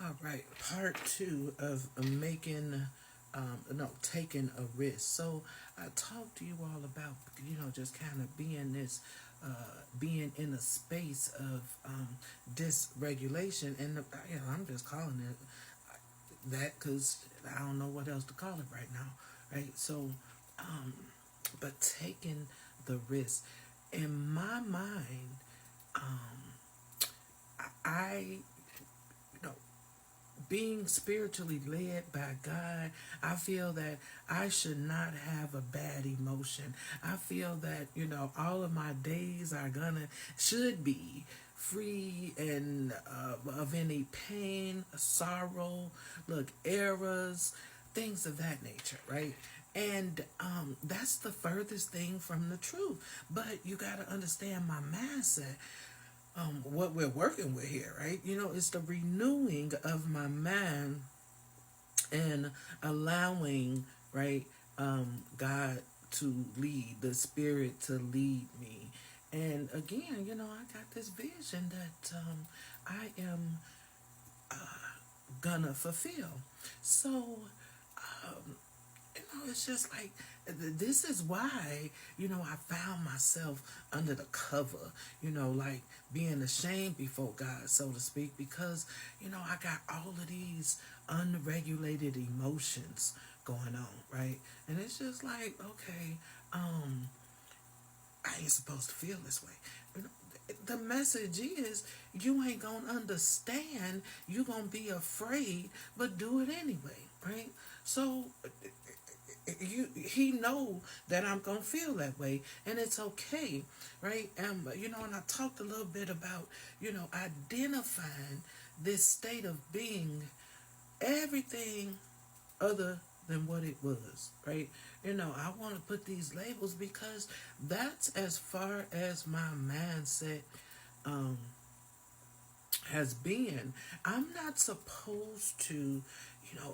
All right, part two of taking a risk. So I talked to you all about, just kind of being in a space of dysregulation, and I'm just calling it that because I don't know what else to call it right now, right? So, um, but taking the risk, in my mind, I you know being spiritually led by God, I feel that I should not have a bad emotion. I feel that, all of my days should be free and of any pain, sorrow, errors, things of that nature, right? And that's the furthest thing from the truth. But you got to understand my mindset, what we're working with here, right? It's the renewing of my mind and allowing, right, God to lead, the Spirit to lead me. And again, I got this vision that I am gonna fulfill. So, it's just like this is why I found myself under the cover, like being ashamed before God, so to speak, because I got all of these unregulated emotions going on, right? And it's just like, okay, I ain't supposed to feel this way. You know, the message is you ain't gonna understand, you gonna be afraid, but do it anyway, right? So he know that I'm gonna feel that way, and it's okay, right? And I talked a little bit about identifying this state of being everything other than what it was, right? I want to put these labels because that's as far as my mindset um, has been. I'm not supposed to,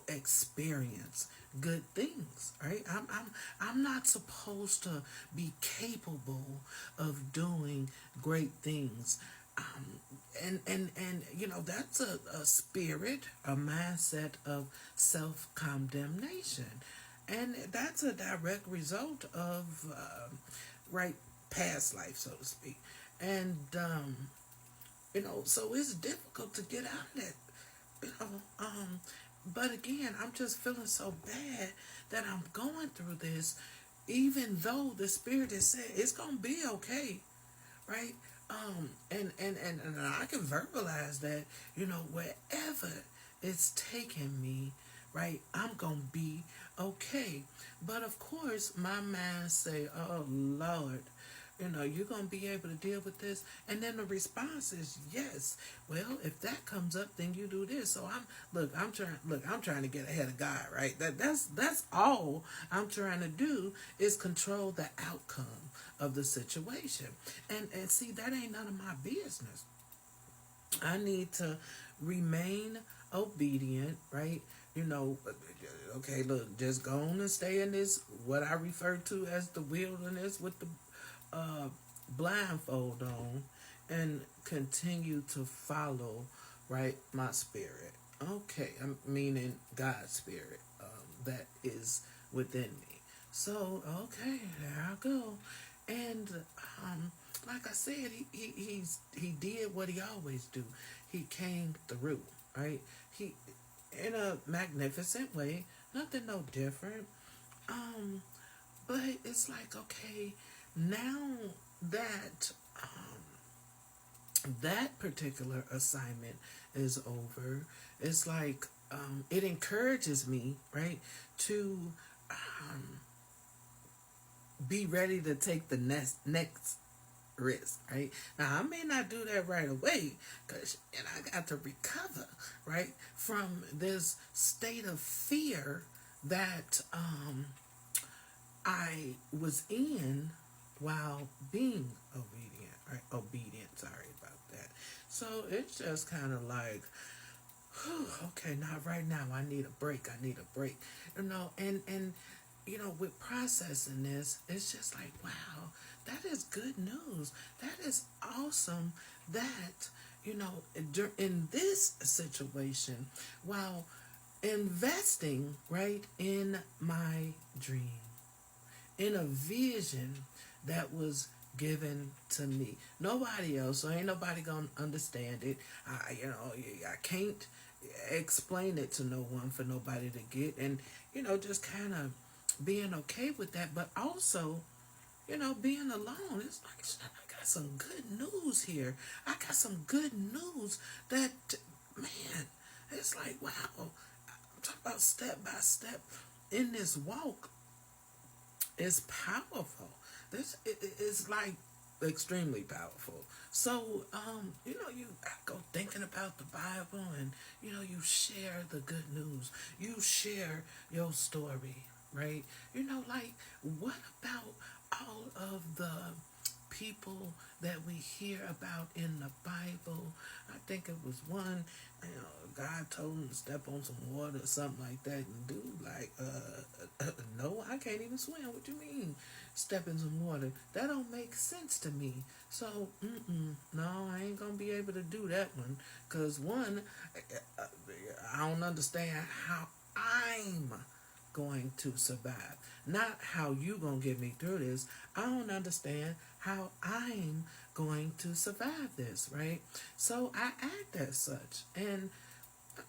experience good things, right? I'm not supposed to be capable of doing great things. Um, and that's a spirit, a mindset of self condemnation, and that's a direct result of right past life, so to speak. And so it's difficult to get out of that. You know, um, but again, I'm just feeling so bad that I'm going through this, even though the Spirit has said it's gonna be okay, right? And I can verbalize that, wherever it's taking me, right, I'm gonna be okay. But of course, my mind say, "Oh Lord, you're gonna be able to deal with this." And then the response is yes. Well, if that comes up, then you do this. So I'm trying to get ahead of God, right? That's all I'm trying to do is control the outcome of the situation. And see, that ain't none of my business. I need to remain obedient, right? You know, okay, look, just go on and stay in this, what I refer to as the wilderness with the uh, blindfold on, and continue to follow, right, my spirit. Okay, I'm meaning God's spirit that is within me. So, okay, there I go. And like I said, he did what he always do. He came through, right? He in a magnificent way, nothing no different. Um, but it's like, okay, now that that particular assignment is over, it's like it encourages me, right, to um, be ready to take the next risk, right? Now I may not do that right away because and I got to recover, right, from this state of fear that I was in while being obedient, right? Obedient, sorry about that. So it's just kind of like, whew, okay, not right now. I need a break. I need a break. And with processing this, it's just like, wow, that is good news. That is awesome that, in this situation, while investing right in my dream, in a vision that was given to me. Nobody else, so ain't nobody gonna understand it. I can't explain it to no one for nobody to get, and just kind of being okay with that, but also being alone. It's like, I got some good news here. I got some good news that, man, it's like, wow. I'm talking about step by step in this walk. It's powerful. It's like extremely powerful. So, you go thinking about the Bible, and you share the good news. You share your story, right? Like, what about all of the people that we hear about in the Bible? I think it was one, God told him to step on some water or something like that, and dude, like, no, I can't even swim. What you mean, step in some water? That don't make sense to me. So, no, I ain't gonna be able to do that one, cause one, I don't understand how I'm going to survive. Not how you gonna get me through this. I don't understand how I'm going to survive this, right? So I act as such, and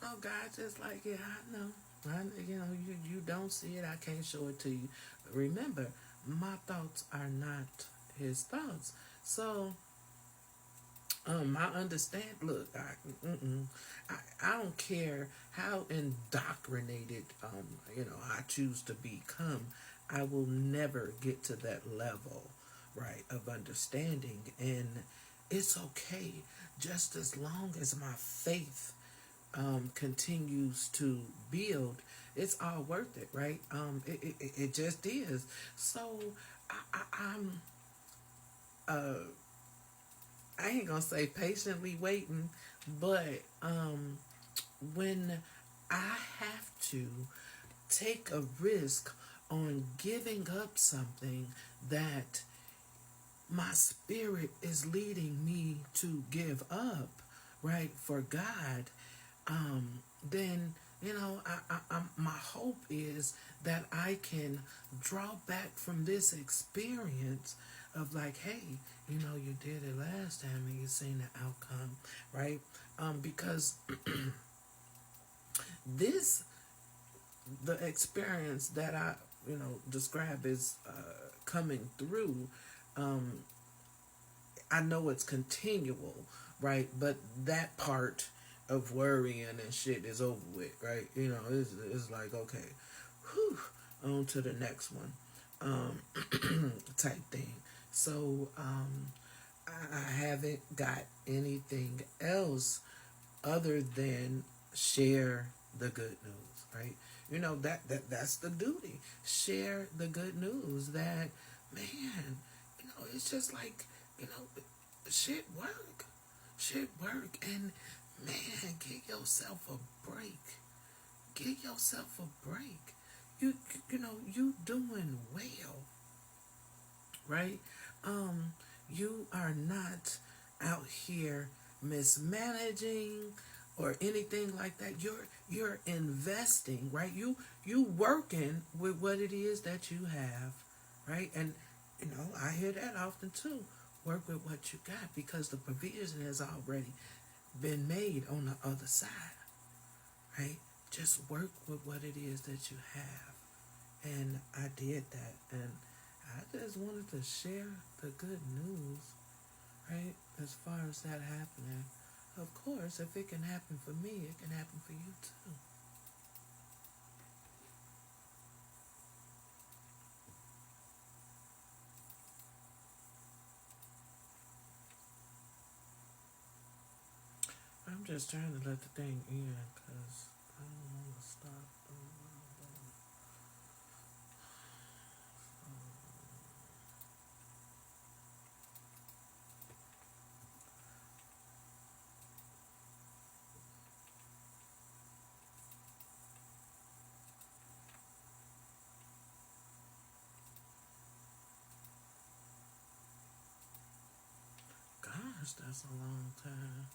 God just like, yeah, I know. You don't see it. I can't show it to you. Remember, my thoughts are not His thoughts. So I understand. Look, I don't care how indoctrinated I choose to become. I will never get to that level, right, of understanding, and it's okay, just as long as my faith continues to build. It's all worth it, right? It just is. So I'm I ain't gonna say patiently waiting, but when I have to take a risk on giving up something that my spirit is leading me to give up, right, for God, then my hope is that I can draw back from this experience of like, hey, you did it last time and you seen the outcome, right? Because this the experience that I describe as coming through. I know it's continual, right? But that part of worrying and shit is over with, right? It's like, okay, whew, on to the next one, type thing. So I haven't got anything else other than share the good news, right? That's the duty. Share the good news that, man, it's just like, you know, shit work. Shit work. And, man, get yourself a break. Get yourself a break. You doing well, right? You are not out here mismanaging or anything like that. You're investing, right? You working with what it is that you have, right? And I hear that often too. Work with what you got, because the provision has already been made on the other side, right? Just work with what it is that you have. And I did that, and I just wanted to share the good news, right? As far as that happening. Of course, if it can happen for me, it can happen for you too. I'm just trying to let the thing in, because I don't want to stop. Gosh, that's a long time.